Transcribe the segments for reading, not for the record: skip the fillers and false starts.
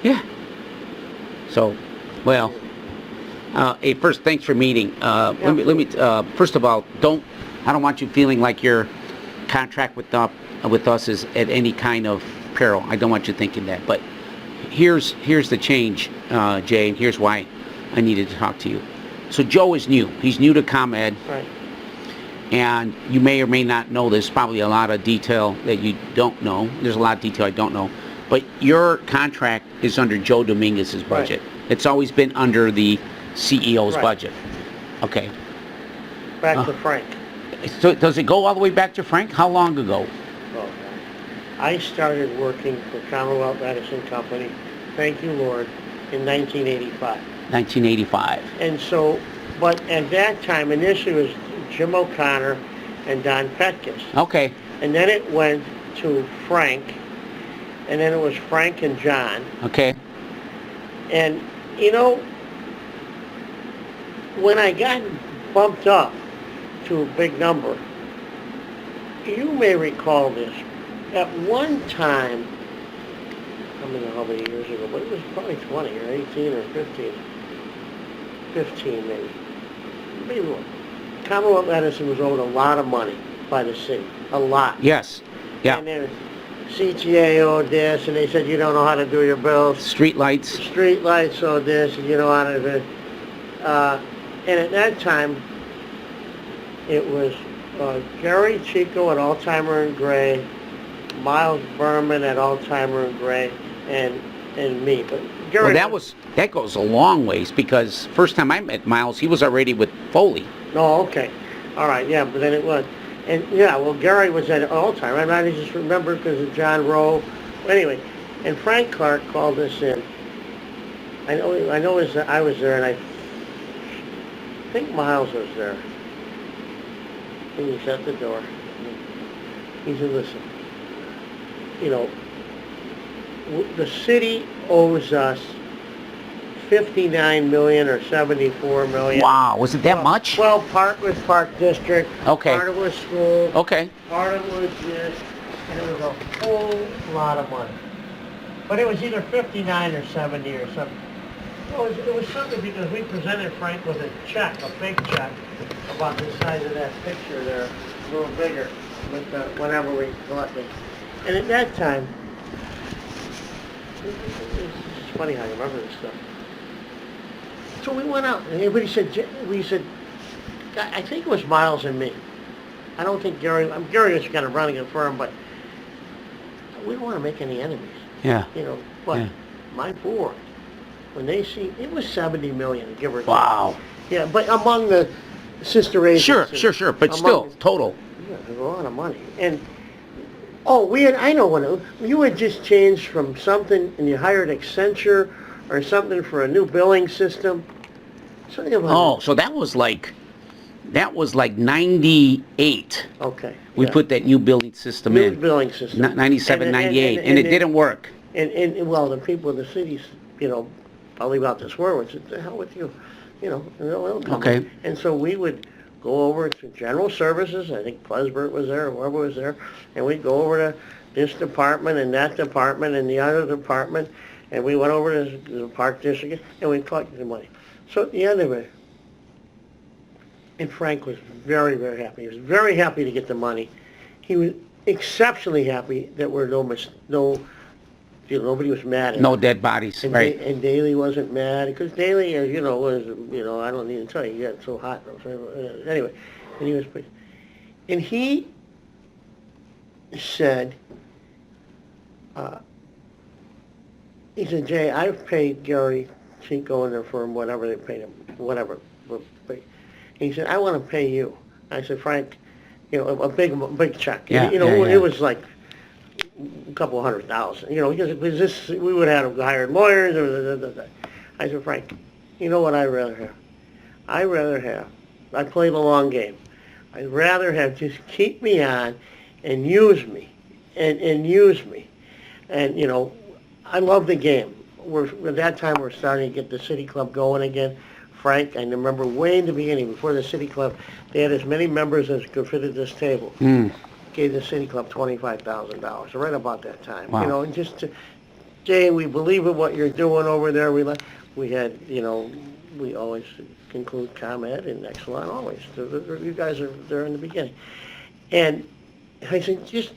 Yeah. So, well, hey, first, thanks for meeting. First of all, I don't want you feeling like your contract with us is at any kind of peril. I don't want you thinking that. But here's the change, Jay, and here's why I needed to talk to you. So Joe is new. He's new to ComEd. Right. And you may or may not know there's probably a lot of detail that you don't know. There's a lot of detail I don't know. But your contract is under Joe Dominguez's budget. Right. It's always been under the CEO's budget. Okay. Back to Frank. So does it go all the way back to Frank? How long ago? Oh, I started working for Commonwealth Edison Company, thank you, Lord, in 1985. 1985. And so, but at that time, initially it was Jim O'Connor and Don Petkus. Okay. And then it went to Frank, and then it was Frank and John. Okay. And, you know, when I got bumped up to a big number, you may recall this. At one time, I don't know how many years ago, but it was probably 20 or 18 or 15. 15 maybe. Maybe more. Commonwealth Edison was owed a lot of money by the city. A lot. Yes. Yeah. And then CTA owed this, and they said, you don't know how to do your bills. Street lights. Street lights owed this, and you know how to do it. And at that time, it was Gary Chico at Alzheimer and Gray, Miles Berman at Alzheimer and Gray, and me. But Gary, well, that goes a long ways, because first time I met Miles, he was already with Foley. Oh, okay. All right, yeah, but then it was. And yeah, well, Gary was at Alzheimer. I just remember because of John Rowe. Anyway, and Frank Clark called us in. I know I was there, and I think Miles was there. And he shut the door. He said, listen, you know, the city owes us $59 million or $74 million. Wow, was it that much? Well, part was Park District. Okay. Part of it was school. Okay. Part of it was this, and it was a whole lot of money. But it was either 59 or 70 or something. Well, it was something because we presented Frank with a check, a big check, about the size of that picture there, a little bigger, with whenever we collected. And at that time, it's funny how you remember this stuff. So we went out, and everybody said, I think it was Miles and me. I don't think Gary was kind of running a firm, but we don't want to make any enemies. Yeah. You know, but my board, when they see, it was 70 million, give or take. Wow. Yeah, but among the sister agencies. Sure, but still, total. Yeah, there's a lot of money. And, I know when you had just changed from something, and you hired Accenture, or something for a new billing system. Something about so that was like 98. Okay. We put that new billing system in. New billing system. 97, 98, and it didn't work. And well, the people in the cities, you know, I'll leave out this word, which is the hell with you, you know, and they'll come. Okay. And so we would go over to General Services, I think Plesbert was there, or whoever was there, and we'd go over to this department and that department and the other department, and we went over to the Park District, and we collected the money. So at the end of it, and Frank was very, very happy. He was very happy to get the money. He was exceptionally happy that nobody was mad at him. No dead bodies, And right. And Daley wasn't mad, because Daley, I don't need to tell you, he got so hot. Anyway, and he was pleased. And he said, Jay, I've paid Gary Chico and their firm whatever they paid him, whatever. And he said, I want to pay you. I said, Frank, you know, a big check. Yeah, It was like a couple $100,000, you know, because we would have hired lawyers. I said, Frank, you know what I'd rather have? I play the long game. I'd rather have just keep me on and use me, and use me. And, you know, I love the game. At that time, we're starting to get the City Club going again. Frank, I remember way in the beginning, before the City Club, they had as many members as could fit at this table. Gave the City Club $25,000, right about that time. Wow. You know, and just to Jay, we believe in what you're doing over there. We had, you know, we always conclude ComEd and Exelon always. You guys are there in the beginning. And I said, just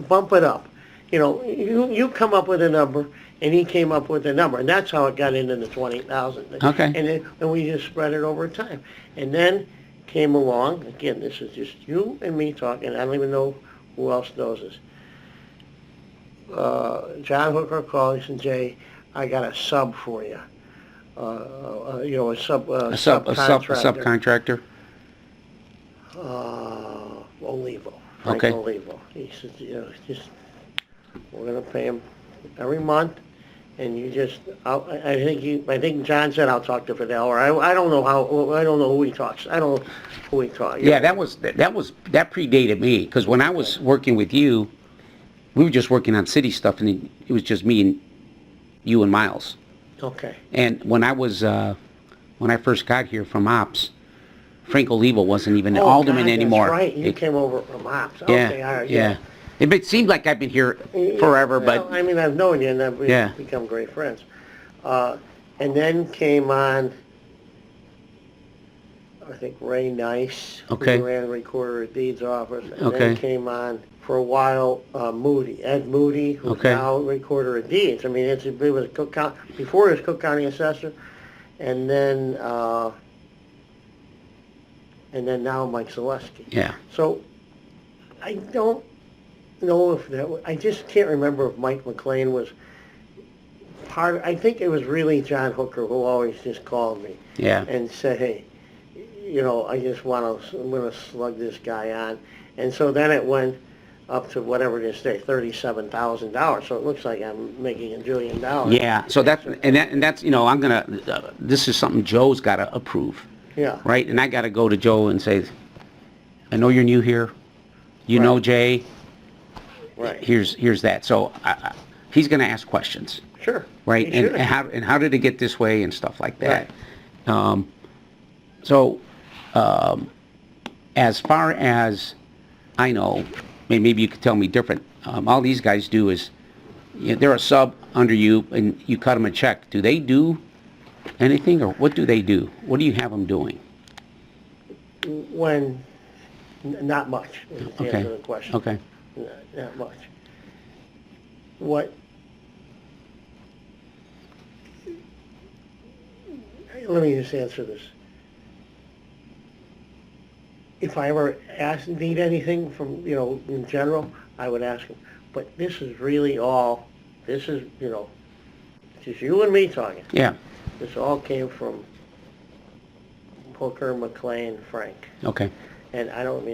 bump it up. You know, you come up with a number, and he came up with a number, and that's how it got into the 20,000. Okay. And we just spread it over time. And then came along, again, this is just you and me talking, I don't even know who else knows this. John Hooker called, he said, Jay, I got a sub for you. You know, a subcontractor. Subcontractor. Olivo. Frank Okay. Olivo. He said, you know, just, we're gonna pay him every month, and you just, I think John said I'll talk to Fidel, or I don't know who he talks. I don't know who he talks. Yeah, that predated me, because when I was working with you, we were just working on city stuff, and it was just me and you and Miles. Okay. And when I first got here from Ops, Frank Olivo wasn't even an alderman anymore. That's right. You came over from Ops. Yeah, Okay, all right, yeah. It seemed like I've been here forever, but... Well, I mean, I've known you, and we've Yeah. become great friends. And then came on, I think, Ray Nice, Okay. who ran the Recorder of Deeds office. And Okay. then came on, for a while, Ed Moody, who's Okay. now Recorder of Deeds. I mean, it was Cook County, before he was Cook County Assessor, and then now Mike Zaleski. Yeah. So, I don't know if I just can't remember if Mike McLean was I think it was really John Hooker who always just called me. Yeah. And said, hey, you know, I'm going to slug this guy on. And so then it went up to whatever it is today, $37,000. So it looks like I'm making $1 billion. Yeah, so that's, you know, this is something Joe's got to approve. Yeah. Right? And I got to go to Joe and say, I know you're new here. You know Jay. Right. Here's that. So he's going to ask questions. Sure. Right? He should. And how did it get this way and stuff like that. Right. As far as I know, maybe you could tell me different. All these guys do is, they're a sub under you, and you cut them a check. Do they do anything, or what do they do? What do you have them doing? Not much, is the answer to the question. Okay. Not much. Let me just answer this. If I ever need anything from, you know, in general, I would ask him. But this is really you know, just you and me talking. Yeah. This all came from Hooker, McLean, Frank. Okay. And I don't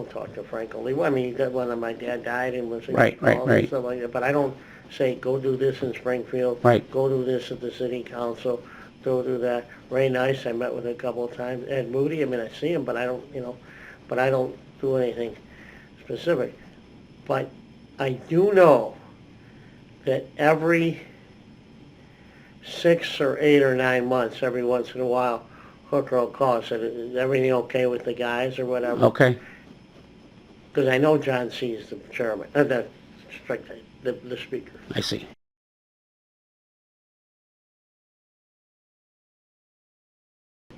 talk to Frank only. I mean, when my dad died and was Right. and stuff like that. But I don't say, go do this in Springfield. Right. Go do this at the city council. Go do that. Ray Nice, I met with a couple of times. Ed Moody, I mean, I see him, but I don't do anything specific. But I do know that every 6 or 8 or 9 months, every once in a while, Hooker will call and say, is everything okay with the guys or whatever? Okay. Because I know John C. is the chairman, the speaker. I see.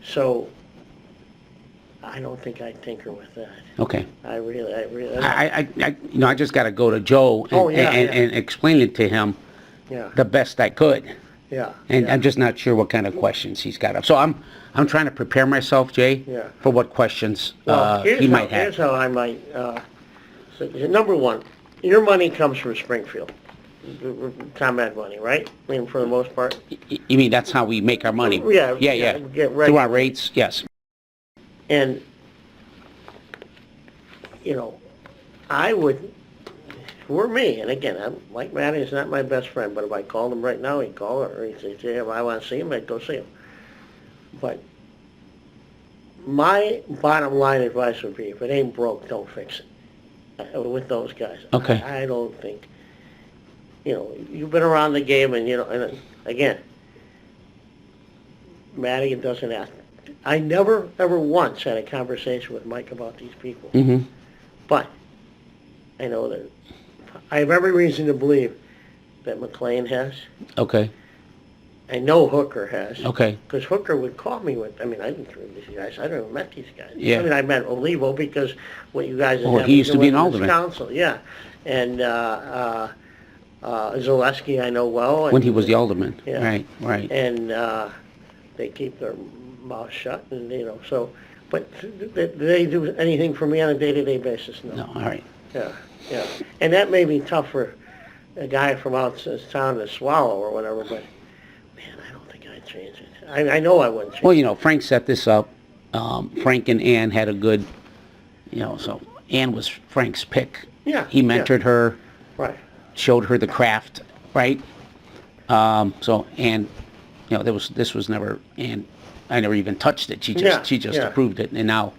So I don't think I'd tinker with that. Okay. I really. I just got to go to Joe and explain it to him the best I could. Yeah. And I'm just not sure what kind of questions he's got up. So I'm trying to prepare myself, Jay, for what questions he might have. Here's how I might. So, number one, your money comes from Springfield. ComEd money, right? I mean, for the most part. You mean that's how we make our money? Yeah. Get through our rates, yes. And, you know, I would, for me, and again, Mike Matty is not my best friend, but if I called him right now, he'd call or he'd say, if I want to see him, I'd go see him. But my bottom line advice would be, if it ain't broke, don't fix it. With those guys. Okay. I don't think, you know, you've been around the game, and, you know, and again, Matty doesn't ask. I never, ever once had a conversation with Mike about these people. Mm-hmm. But I know that I have every reason to believe that McLean has. Okay, I know Hooker has. okay, Because Hooker would call me with, I mean, I didn't know these guys. I never met these guys. Yeah. I mean, I met Olivo because what you guys Oh, he used to be an alderman. Council, yeah. And Zaleski I know well. when and- he was the alderman. Yeah. Right, right. And they keep their mouth shut and, so, but do they do anything for me on a day-to-day basis? No. No, all right. Yeah, yeah. And that may be tough for a guy from out this town to swallow or whatever, but man, I don't think I'd change it. I know I wouldn't change Well, Frank set this up. Frank and Ann had a good, so Ann was Frank's pick. Yeah, He mentored her, it. Right. showed her the craft, right? So Ann, this was never, Ann, I never even touched it. She just Yeah. approved it. And now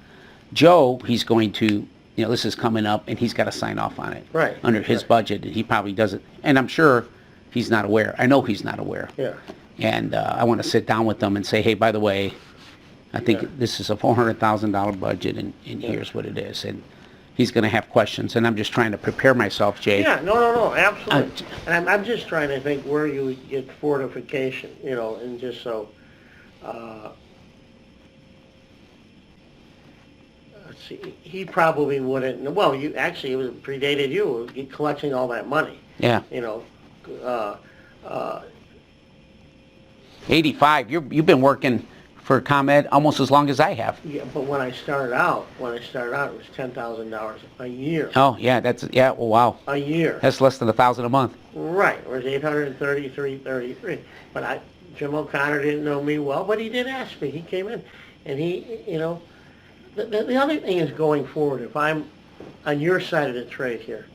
Joe, he's going to, this is coming up and he's got to sign off on it. Right. Under his budget, and he probably doesn't. And I'm sure he's not aware. I know he's not aware. Yeah. And I want to sit down with them and say, hey, by the way, I think this is a $400,000 budget, and here's what it is. And he's going to have questions, and I'm just trying to prepare myself, Jay. Yeah, no, absolutely. And I'm just trying to think where you would get fortification, and just so, let's see, he probably wouldn't, well, it was predated you, collecting all that money, Yeah. 85. You've been working for ComEd almost as long as I have. Yeah, but when I started out, it was $10,000 a year. Oh, yeah, well, wow. A year. That's less than $1,000 a month. Right, it was $833.33. But Jim O'Connor didn't know me well, but he did ask me. He came in, and the other thing is going forward, if I'm on your side of the trade here,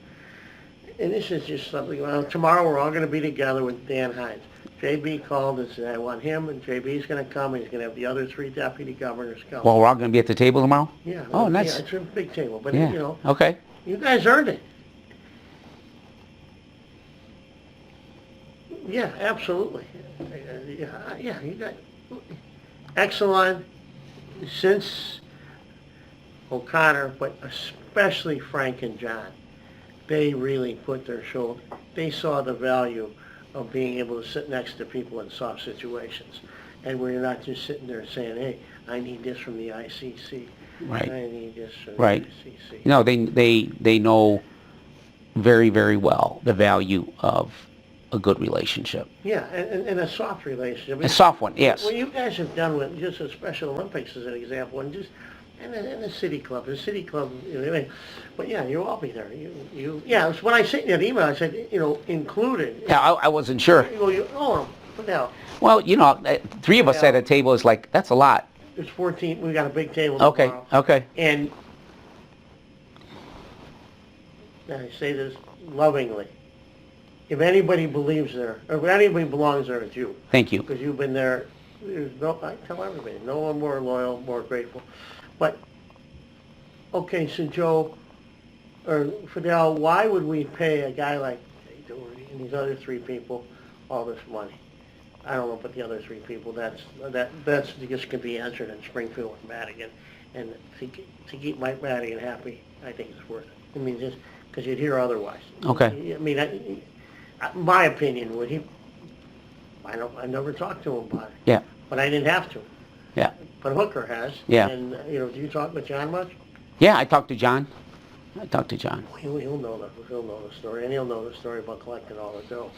and this is just something, tomorrow we're all going to be together with Dan Hines. JB called and said, I want him, and JB's going to come, and he's going to have the other 3 deputy governors come. Well, we're all going to be at the table tomorrow? Yeah. Oh, nice. Yeah, it's a big table, but, Yeah. Okay. you guys earned it. Yeah, absolutely. Yeah, you got Exelon, since O'Connor, but especially Frank and John, they really put their shoulder. They saw the value of being able to sit next to people in soft situations, and where you're not just sitting there saying, hey, I need this from the ICC. Right. I need this from Right. the ICC. They know very, very well the value of a good relationship. Yeah, and a soft relationship. A soft one, yes. What you guys have done with just the Special Olympics as an example, and the City Club, but yeah, you'll all be there. It's when I sent you an email, I said, included. Yeah, I wasn't sure. What the hell? Well, 3 of us at a table is like, that's a lot. There's 14, we got a big table Okay, tomorrow. okay. And I say this lovingly, if anybody belongs there, it's you. Thank you. Because you've been there, I tell everybody, no one more loyal, more grateful. But, okay, so Joe, or Fidel, why would we pay a guy like Jay Doherty and these other 3 people all this money? I don't know about the other 3 people, that's just can be answered in Springfield with Madigan. And to keep Mike Madigan happy, I think it's worth it. I mean, just, because you'd hear otherwise. Okay. I mean, my opinion would I never talked to him about it. Yeah. But I didn't have to. Yeah. But Hooker has. Yeah. And, do you talk with John much? Yeah, I talked to John. He'll know the story, and he'll know the story about collecting all the dough.